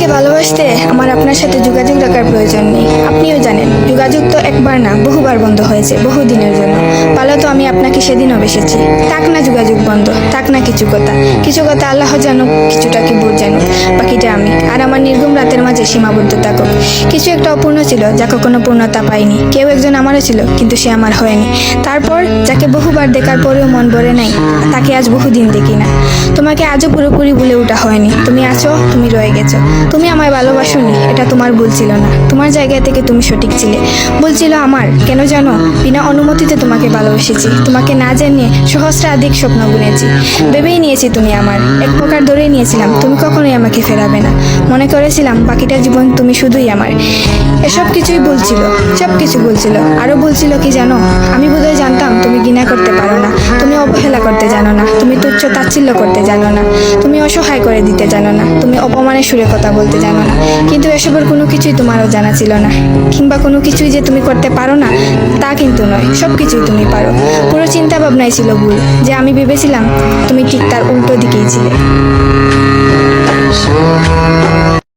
আমাকে ভালোবাসতে আমার আপনার সাথে যোগাযোগ রাখার প্রয়োজন নেই। আপনিও জানেন যোগাযোগ তো একবার না বহুবার বন্ধ হয়েছে, বহুদিনের জন্য। ভালো তো আমি আপনাকে সেদিনও বেসেছি। থাক না যোগাযোগ বন্ধ, থাক না কিছু কথা। কিছু কথা আল্লাহ জানুক, কিছুটা কি বুঝ জানুক, বাকিটা আমি। আর আমার নির্গম রাতের মাঝে সীমাবদ্ধ থাকুক। কিছু একটা অপূর্ণ ছিল যা কখনো পূর্ণতা পায়নি। কেউ একজন আমারও ছিল, কিন্তু সে আমার হয়নি। তারপর যাকে বহুবার দেখার পরেও মন ভরে নাই, তাকে আজ বহুদিন দেখি না। তোমাকে আজও পুরোপুরি ভুলে ওঠা হয়নি। তুমি আছো, তুমি রয়ে গেছো। তুমি আমায় ভালোবাসোনি, এটা তোমার ভুল ছিল না। তোমার জায়গা থেকে তুমি সঠিক ছিলে। ভুল ছিল আমার। কেন জানো? বিনা অনুমতিতে তোমাকে ভালোবেসেছি। তোমাকে না জানিয়ে সহস্রাধিক স্বপ্ন বুনেছি। ভেবেই নিয়েছি তুমি আমার। এক প্রকার ধরেই নিয়েছিলাম তুমি কখনোই আমাকে ফেরাবে না। মনে করেছিলাম বাকিটা জীবন তুমি শুধুই আমার। এসব কিছুই ভুল ছিল, সব কিছু ভুল ছিল। আরো ভুল ছিল কি জানো? আমি বোধহয় জানতাম তুমি ঘৃণা করতে পারো না, তুমি অবহেলা করতে জানো না, তুমি তুচ্ছ তাচ্ছিল্য করতে জানো না, তুমি অসহায় করে দিতে জানো না, তুমি অপমানের সুরে কথা বলতে জানো না। কিন্তু এসবের কোনো কিছুই তোমারও জানা ছিল না, কিংবা কোনো কিছুই যে তুমি করতে পারো না তা কিন্তু নয়। সব কিছুই তুমি পারো। পুরো চিন্তা ভাবনাই ছিল ভুল। যে আমি ভেবেছিলাম তুমি ঠিক তার উল্টো দিকেই ছিলে।